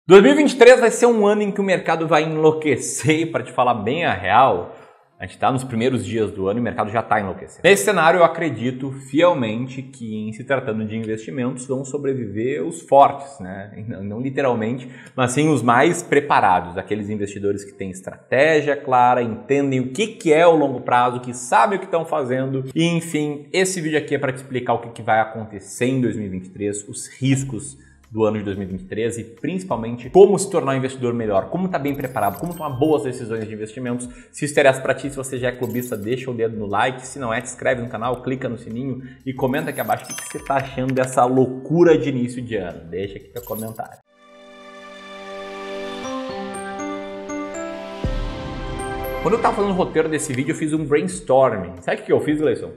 2023 vai ser um ano em que o mercado vai enlouquecer, e para te falar bem a real, a gente está nos primeiros dias do ano e o mercado já está enlouquecendo. Nesse cenário eu acredito fielmente que em se tratando de investimentos vão sobreviver os fortes, né? Não literalmente, mas sim os mais preparados, aqueles investidores que têm estratégia clara, entendem o que é o longo prazo, que sabem o que estão fazendo. E enfim, esse vídeo aqui é para te explicar o que vai acontecer em 2023, os riscos do ano de 2023 e principalmente como se tornar um investidor melhor, como estar bem preparado, como tomar boas decisões de investimentos. Se isso interessa para ti, se você já é clubista, deixa o dedo no like, se não é, te inscreve no canal, clica no sininho e comenta aqui abaixo o que você está achando dessa loucura de início de ano. Deixa aqui teu comentário. Quando eu estava fazendo o roteiro desse vídeo, eu fiz um brainstorming. Sabe o que eu fiz, Gleison?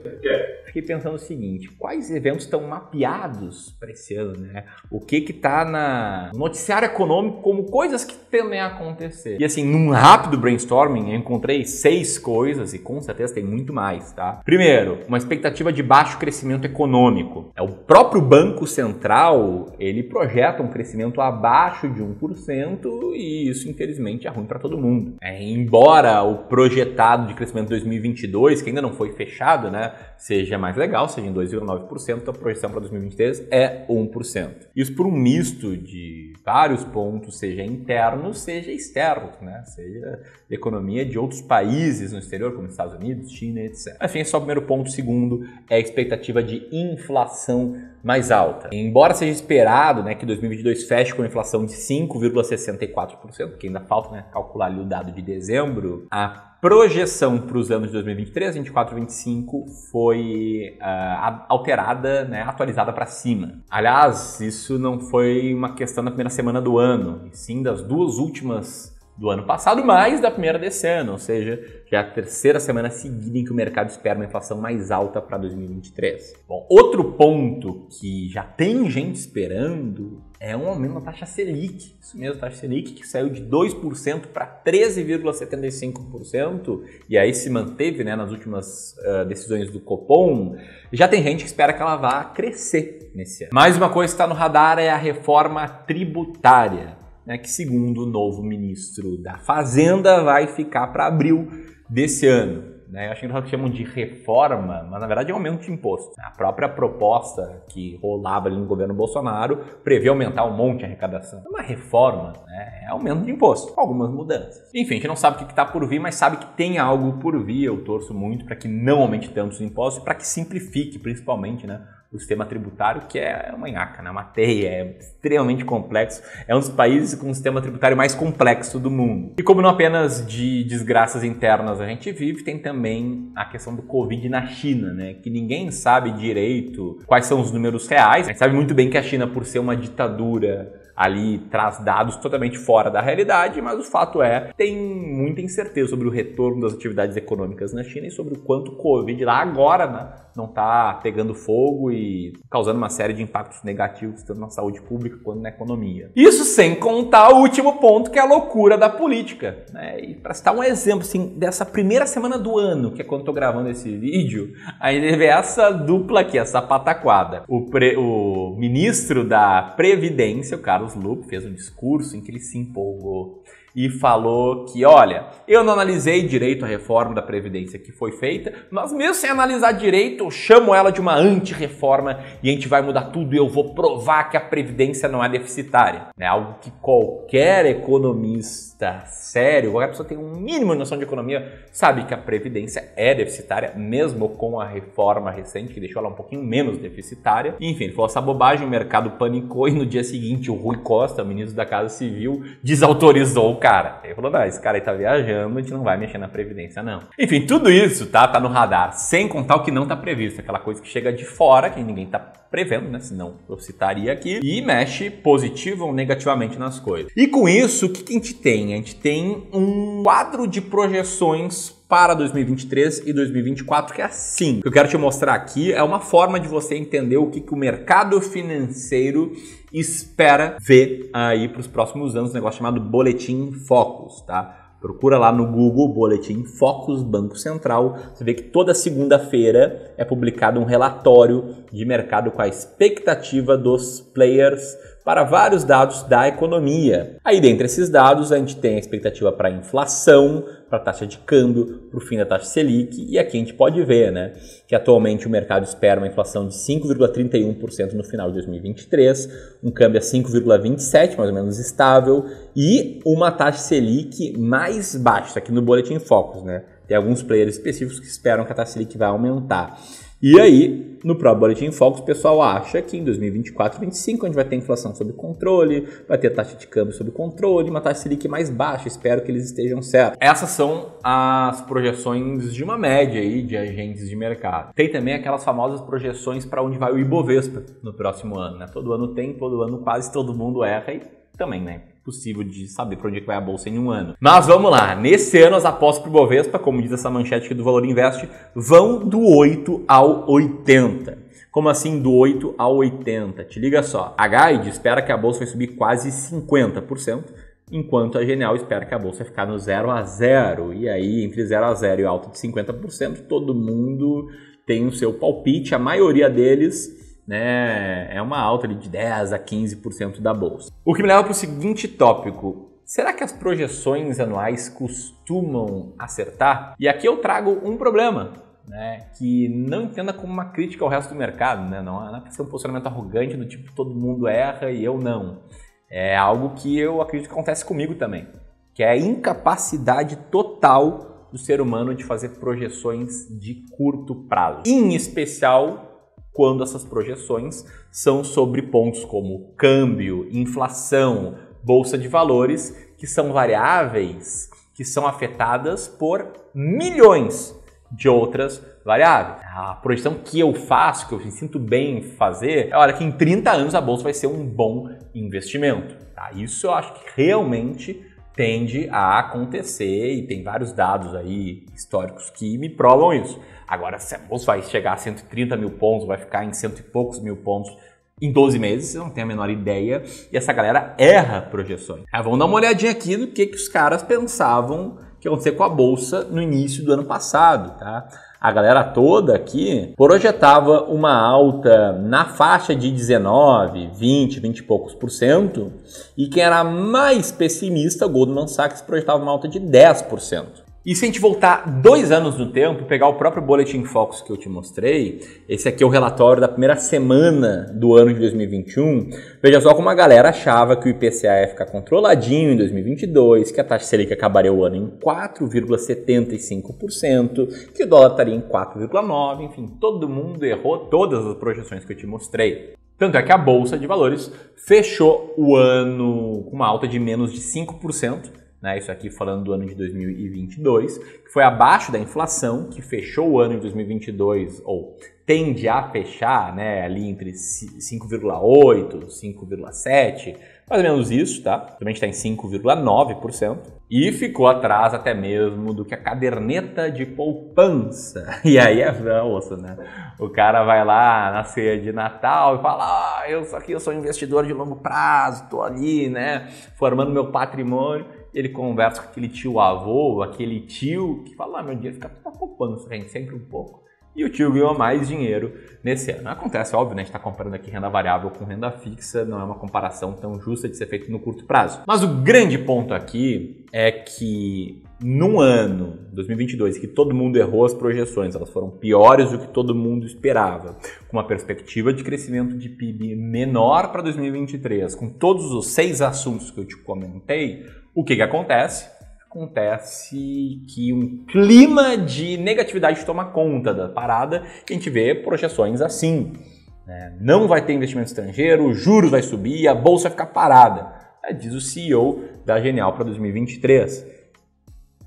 Fiquei pensando o seguinte, quais eventos estão mapeados para esse ano, né? O que está no noticiário econômico como coisas que tendem a acontecer. E assim, num rápido brainstorming, eu encontrei 6 coisas e com certeza tem muito mais, tá? Primeiro, uma expectativa de baixo crescimento econômico. O próprio Banco Central, ele projeta um crescimento abaixo de 1% e isso, infelizmente, é ruim para todo mundo. Embora o projetado de crescimento de 2022, que ainda não foi fechado, né, seja mais legal, seja em 2,9%, a projeção para 2023 é 1%. Isso por um misto de vários pontos, seja internos, seja externos, né, seja economia de outros países no exterior, como Estados Unidos, China, etc. Enfim, esse é só o primeiro ponto. O segundo é a expectativa de inflação mais alta. Embora seja esperado, né, que 2022 feche com inflação de 5,64%, que ainda falta, né, calcular ali o dado de dezembro, a projeção para os anos de 2023, 24 e 25 foi alterada, né, atualizada para cima. Aliás, isso não foi uma questão da primeira semana do ano, e sim das duas últimas do ano passado, mais da primeira desse ano, ou seja, já é a terceira semana seguida em que o mercado espera uma inflação mais alta para 2023. Bom, outro ponto que já tem gente esperando é um aumento na taxa Selic. Isso mesmo, taxa Selic que saiu de 2% para 13,75% e aí se manteve, né, nas últimas decisões do Copom. Já tem gente que espera que ela vá crescer nesse ano. Mais uma coisa que está no radar é a reforma tributária, né, que segundo o novo ministro da Fazenda vai ficar para abril desse ano. Né? Eu acho que chamam de reforma, mas na verdade é um aumento de imposto. A própria proposta que rolava ali no governo Bolsonaro prevê aumentar um monte a arrecadação. É uma reforma, né? É aumento de imposto, com algumas mudanças. Enfim, a gente não sabe o que está por vir, mas sabe que tem algo por vir. Eu torço muito para que não aumente tanto os impostos, para que simplifique, principalmente, né, o sistema tributário, que é uma nhaca, né? Uma teia, é extremamente complexo. É um dos países com o sistema tributário mais complexo do mundo. E como não apenas de desgraças internas a gente vive, tem também a questão do Covid na China, né? Que ninguém sabe direito quais são os números reais. A gente sabe muito bem que a China, por ser uma ditadura, ali traz dados totalmente fora da realidade, mas o fato é, tem muita incerteza sobre o retorno das atividades econômicas na China e sobre o quanto o Covid lá agora, né, não está pegando fogo e causando uma série de impactos negativos, tanto na saúde pública quanto na economia. Isso sem contar o último ponto, que é a loucura da política. Né? E para citar um exemplo assim, dessa primeira semana do ano, que é quando eu estou gravando esse vídeo, aí teve essa dupla aqui, essa pataquada. O ministro da Previdência, o Carlos Lupe, fez um discurso em que ele se empolgou e falou que, olha, eu não analisei direito a reforma da Previdência que foi feita, mas mesmo sem analisar direito, eu chamo ela de uma anti-reforma e a gente vai mudar tudo e eu vou provar que a Previdência não é deficitária. É algo que qualquer economista sério, qualquer pessoa que tem um mínimo de noção de economia, sabe que a Previdência é deficitária, mesmo com a reforma recente, que deixou ela um pouquinho menos deficitária. E, enfim, ele falou essa bobagem, o mercado panicou e no dia seguinte o Rui Costa, o ministro da Casa Civil, desautorizou o cara. Ele falou, não, esse cara aí tá viajando, a gente não vai mexer na Previdência, não. Enfim, tudo isso tá no radar, sem contar o que não tá previsto, aquela coisa que chega de fora, que ninguém tá prevendo, né, senão eu citaria aqui, e mexe positivo ou negativamente nas coisas. E com isso, o que a gente tem? A gente tem um quadro de projeções para 2023 e 2024, que é assim. O que eu quero te mostrar aqui é uma forma de você entender o que o mercado financeiro espera ver aí para os próximos anos, um negócio chamado Boletim Focus, tá? Procura lá no Google Boletim Focus Banco Central, você vê que toda segunda-feira é publicado um relatório de mercado com a expectativa dos players para vários dados da economia. Aí, dentre esses dados, a gente tem a expectativa para a inflação, para a taxa de câmbio, para o fim da taxa Selic, e aqui a gente pode ver, né, que atualmente o mercado espera uma inflação de 5,31% no final de 2023, um câmbio a 5,27%, mais ou menos estável, e uma taxa Selic mais baixa, aqui no Boletim Focus, né? Tem alguns players específicos que esperam que a taxa Selic vai aumentar. E aí, no próprio Boletim Focus, o pessoal acha que em 2024 e 2025 a gente vai ter inflação sob controle, vai ter taxa de câmbio sob controle, uma taxa Selic mais baixa, espero que eles estejam certos. Essas são as projeções de uma média aí de agentes de mercado. Tem também aquelas famosas projeções para onde vai o Ibovespa no próximo ano, né? Todo ano tem, todo ano quase todo mundo erra e também, né? Possível de saber para onde é que vai a bolsa em um ano. Mas vamos lá, nesse ano as apostas para o Ibovespa, como diz essa manchete aqui do Valor Invest, vão do 8 ao 80. Como assim do 8 ao 80? Te liga só, a Guide espera que a bolsa vai subir quase 50%, enquanto a Genial espera que a bolsa vai ficar no 0 a 0. E aí, entre 0 a 0 e alta de 50%, todo mundo tem o seu palpite, a maioria deles, né, é uma alta de 10 a 15% da bolsa. O que me leva para o seguinte tópico: será que as projeções anuais costumam acertar? E aqui eu trago um problema, né, que não entenda como uma crítica ao resto do mercado, né? Não é para ser um posicionamento arrogante do tipo todo mundo erra e eu não. É algo que eu acredito que acontece comigo também, que é a incapacidade total do ser humano de fazer projeções de curto prazo, em especial quando essas projeções são sobre pontos como câmbio, inflação, bolsa de valores, que são variáveis que são afetadas por milhões de outras variáveis. A projeção que eu faço, que eu me sinto bem em fazer, é olha, que em 30 anos a bolsa vai ser um bom investimento. Tá? Isso eu acho que realmente tende a acontecer e tem vários dados aí históricos que me provam isso. Agora, se a bolsa vai chegar a 130 mil pontos, vai ficar em cento e poucos mil pontos em 12 meses, eu não tenho a menor ideia, e essa galera erra projeções. Vamos dar uma olhadinha aqui no que os caras pensavam que ia acontecer com a bolsa no início do ano passado, tá? A galera toda aqui projetava uma alta na faixa de 19, 20 e poucos %, e quem era mais pessimista, o Goldman Sachs, projetava uma alta de 10%. E se a gente voltar 2 anos no tempo, pegar o próprio Boletim Focus que eu te mostrei, esse aqui é o relatório da primeira semana do ano de 2021, veja só como a galera achava que o IPCA ia ficar controladinho em 2022, que a taxa Selic acabaria o ano em 4,75%, que o dólar estaria em 4,9%, enfim, todo mundo errou todas as projeções que eu te mostrei. Tanto é que a Bolsa de Valores fechou o ano com uma alta de menos de 5%, né, isso aqui falando do ano de 2022, que foi abaixo da inflação, que fechou o ano de 2022, ou tende a fechar, né, ali entre 5,8%, 5,7%, mais ou menos isso, tá? Também está em 5,9%, e ficou atrás até mesmo do que a caderneta de poupança. E aí é osso, né? O cara vai lá na ceia de Natal e fala, eu sou investidor de longo prazo, tô ali, né, formando meu patrimônio. Ele conversa com aquele tio-avô, aquele tio que fala, meu dinheiro fica tudo na poupança, gente, sempre um pouco. E o tio ganhou mais dinheiro nesse ano. Acontece, óbvio, né? A gente está comparando aqui renda variável com renda fixa, não é uma comparação tão justa de ser feita no curto prazo. Mas o grande ponto aqui é que num ano, 2022, que todo mundo errou as projeções, elas foram piores do que todo mundo esperava, com uma perspectiva de crescimento de PIB menor para 2023, com todos os 6 assuntos que eu te comentei, o que acontece? Acontece que um clima de negatividade toma conta da parada e a gente vê projeções assim, né? Não vai ter investimento estrangeiro, o juros vai subir, a bolsa vai ficar parada, diz o CEO da Genial para 2023.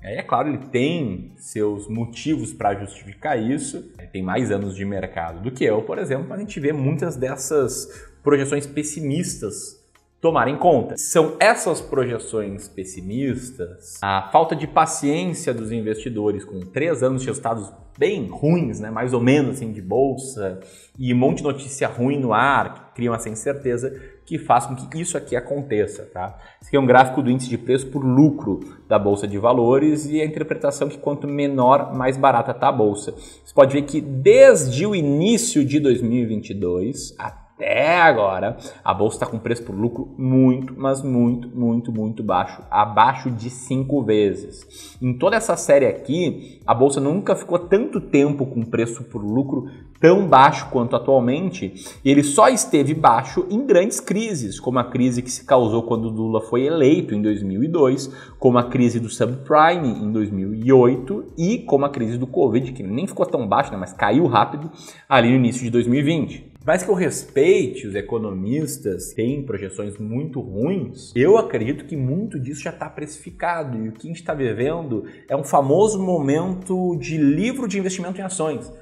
É claro, ele tem seus motivos para justificar isso, ele tem mais anos de mercado do que eu, por exemplo, mas a gente vê muitas dessas projeções pessimistas tomarem conta. São essas projeções pessimistas, a falta de paciência dos investidores com 3 anos de resultados bem ruins, né, mais ou menos assim, de bolsa, e um monte de notícia ruim no ar, que criam essa incerteza, que faz com que isso aqui aconteça. Tá? Esse aqui é um gráfico do índice de preço por lucro da Bolsa de Valores e a interpretação que quanto menor, mais barata está a Bolsa. Você pode ver que desde o início de 2022 até até agora, a bolsa está com preço por lucro muito, mas muito baixo. Abaixo de 5 vezes. Em toda essa série aqui, a bolsa nunca ficou tanto tempo com preço por lucro tão baixo quanto atualmente. E ele só esteve baixo em grandes crises, como a crise que se causou quando Lula foi eleito em 2002, como a crise do subprime em 2008 e como a crise do Covid, que nem ficou tão baixo, né, mas caiu rápido ali no início de 2020. Mas que eu respeite os economistas que têm projeções muito ruins, eu acredito que muito disso já está precificado. E o que a gente está vivendo é um famoso momento de livro de investimento em ações.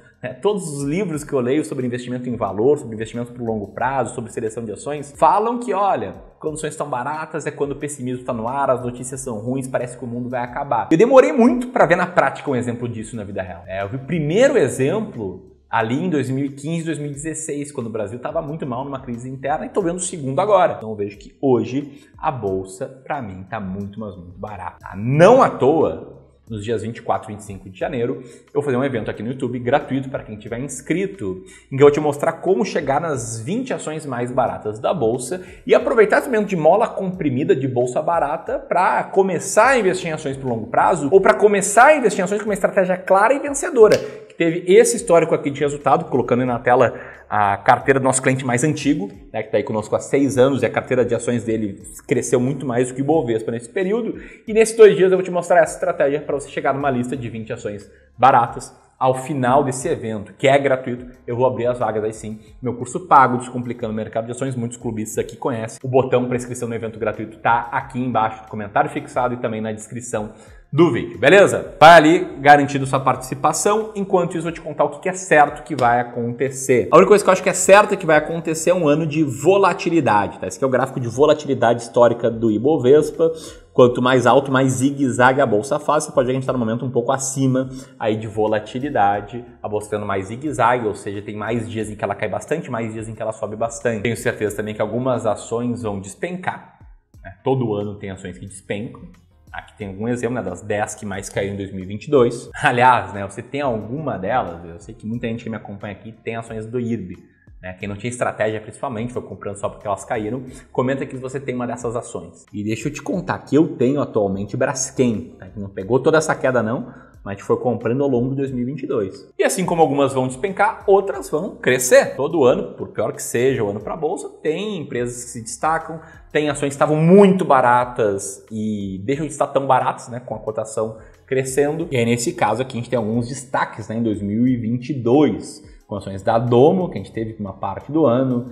Todos os livros que eu leio sobre investimento em valor, sobre investimento por longo prazo, sobre seleção de ações, falam que, olha, condições estão baratas, é quando o pessimismo está no ar, as notícias são ruins, parece que o mundo vai acabar. Eu demorei muito para ver na prática um exemplo disso na vida real. Eu vi o primeiro exemplo ali em 2015, 2016, quando o Brasil estava muito mal numa crise interna, e estou vendo o segundo agora. Então eu vejo que hoje a bolsa, para mim, está muito, mas muito barata. Não à toa, nos dias 24 e 25 de janeiro, eu vou fazer um evento aqui no YouTube gratuito para quem estiver inscrito, em que eu vou te mostrar como chegar nas 20 ações mais baratas da bolsa e aproveitar esse momento de mola comprimida de bolsa barata para começar a investir em ações por longo prazo ou para começar a investir em ações com uma estratégia clara e vencedora. Teve esse histórico aqui de resultado, colocando aí na tela a carteira do nosso cliente mais antigo, né, que está aí conosco há 6 anos, e a carteira de ações dele cresceu muito mais do que o Ibovespa nesse período. E nesses 2 dias eu vou te mostrar essa estratégia para você chegar numa lista de 20 ações baratas. Ao final desse evento, que é gratuito, eu vou abrir as vagas aí sim. Meu curso pago, Descomplicando o Mercado de Ações, muitos clubistas aqui conhecem. O botão para inscrição no evento gratuito está aqui embaixo, no comentário fixado e também na descrição do vídeo, beleza? Vai ali, garantido sua participação. Enquanto isso, eu vou te contar o que é certo que vai acontecer. A única coisa que eu acho que é certa que vai acontecer é um ano de volatilidade, tá? Esse aqui é o gráfico de volatilidade histórica do Ibovespa. Quanto mais alto, mais zigue-zague a bolsa faz. Você pode ver que a gente está no momento um pouco acima aí de volatilidade. A bolsa tendo mais zigue-zague, ou seja, tem mais dias em que ela cai bastante, mais dias em que ela sobe bastante. Tenho certeza também que algumas ações vão despencar, né? Todo ano tem ações que despencam. Aqui tem algum exemplo, né, das 10 que mais caíram em 2022. Aliás, né, você tem alguma delas, eu sei que muita gente que me acompanha aqui tem ações do IRB. Né? Quem não tinha estratégia, principalmente, foi comprando só porque elas caíram, comenta que você tem uma dessas ações. E deixa eu te contar que eu tenho atualmente Braskem, tá? Que não pegou toda essa queda não, mas a gente foi comprando ao longo de 2022. E assim como algumas vão despencar, outras vão crescer. Todo ano, por pior que seja o ano para a bolsa, tem empresas que se destacam, tem ações que estavam muito baratas e deixam de estar tão baratas, né, com a cotação crescendo. E aí, nesse caso aqui, a gente tem alguns destaques, né, em 2022, com ações da Domo, que a gente teve uma parte do ano,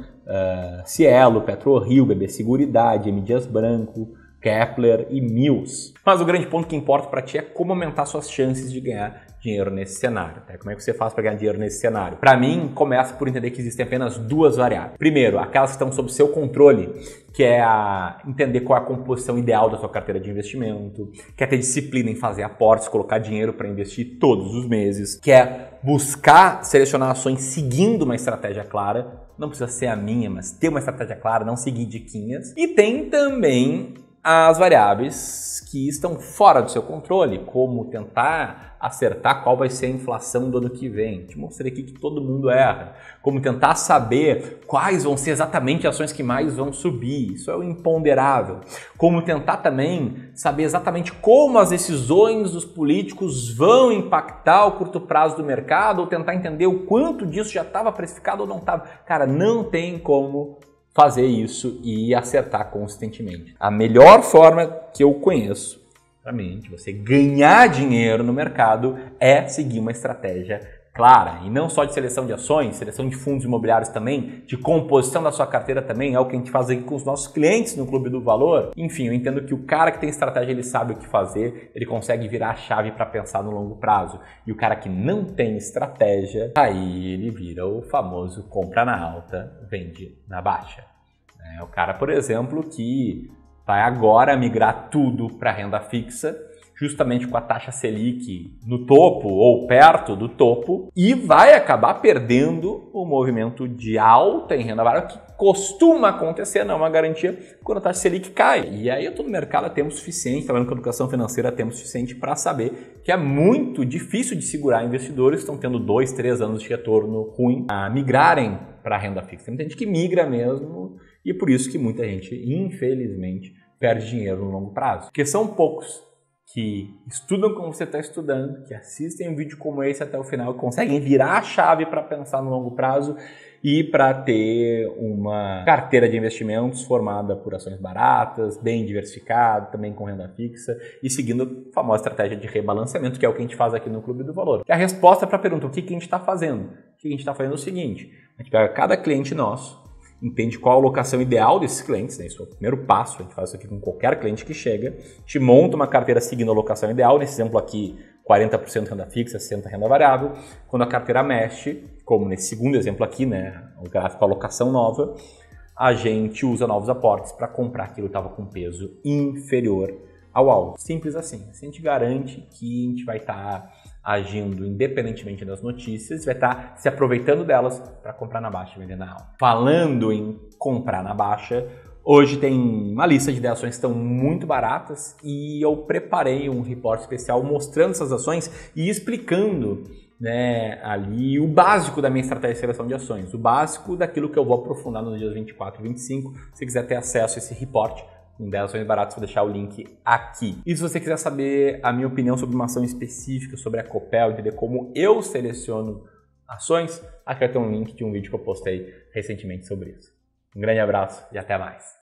Cielo, PetroRio, BB Seguridade, M. Dias Branco, Kepler e Mills. Mas o grande ponto que importa para ti é como aumentar suas chances de ganhar dinheiro nesse cenário. Tá? Como é que você faz para ganhar dinheiro nesse cenário? Para mim, começa por entender que existem apenas 2 variáveis. Primeiro, aquelas que estão sob seu controle, que é entender qual é a composição ideal da sua carteira de investimento, que é ter disciplina em fazer aportes, colocar dinheiro para investir todos os meses, que é buscar selecionar ações seguindo uma estratégia clara. Não precisa ser a minha, mas ter uma estratégia clara, não seguir diquinhas. E tem também as variáveis que estão fora do seu controle, como tentar acertar qual vai ser a inflação do ano que vem. Te mostrei aqui que todo mundo erra. Como tentar saber quais vão ser exatamente as ações que mais vão subir. Isso é o imponderável. Como tentar também saber exatamente como as decisões dos políticos vão impactar o curto prazo do mercado, ou tentar entender o quanto disso já estava precificado ou não estava. Cara, não tem como fazer isso e acertar consistentemente. A melhor forma que eu conheço, para mim, de você ganhar dinheiro no mercado é seguir uma estratégia clara. E não só de seleção de ações, seleção de fundos imobiliários também, de composição da sua carteira também, é o que a gente faz aqui com os nossos clientes no Clube do Valor. Enfim, eu entendo que o cara que tem estratégia, ele sabe o que fazer, ele consegue virar a chave para pensar no longo prazo. E o cara que não tem estratégia, aí ele vira o famoso compra na alta, vende na baixa. É o cara, por exemplo, que vai agora migrar tudo para renda fixa, justamente com a taxa Selic no topo ou perto do topo, e vai acabar perdendo o movimento de alta em renda variável, que costuma acontecer, não é uma garantia, quando a taxa Selic cai. E aí eu estou no mercado há tempo suficiente, trabalhando com educação financeira há tempo suficiente para saber que é muito difícil de segurar investidores que estão tendo 2, 3 anos de retorno ruim a migrarem para a renda fixa. Tem muita gente que migra mesmo e por isso que muita gente, infelizmente, perde dinheiro no longo prazo. Porque são poucos que estudam como você está estudando, que assistem um vídeo como esse até o final, conseguem virar a chave para pensar no longo prazo e para ter uma carteira de investimentos formada por ações baratas, bem diversificada, também com renda fixa e seguindo a famosa estratégia de rebalanceamento, que é o que a gente faz aqui no Clube do Valor. Que é a resposta para a pergunta, o que a gente está fazendo? O que a gente está fazendo é o seguinte, a gente pega cada cliente nosso, entende qual a alocação ideal desses clientes, né? Isso é o primeiro passo, a gente faz isso aqui com qualquer cliente que chega, a gente monta uma carteira seguindo a alocação ideal, nesse exemplo aqui 40% renda fixa, 60% renda variável. Quando a carteira mexe, como nesse segundo exemplo aqui, né, o gráfico alocação nova, a gente usa novos aportes para comprar aquilo que estava com peso inferior ao alvo. Simples assim. A gente garante que a gente vai estar agindo independentemente das notícias, vai estar se aproveitando delas para comprar na baixa e vender na alta. Falando em comprar na baixa, hoje tem uma lista de ações que estão muito baratas e eu preparei um reporte especial mostrando essas ações e explicando, né, ali o básico da minha estratégia de seleção de ações, o básico daquilo que eu vou aprofundar nos dias 24 e 25. Se quiser ter acesso a esse reporte com 10 ações baratas, vou deixar o link aqui. E se você quiser saber a minha opinião sobre uma ação específica, sobre a Copel, entender como eu seleciono ações, aqui vai ter um link de um vídeo que eu postei recentemente sobre isso. Um grande abraço e até mais.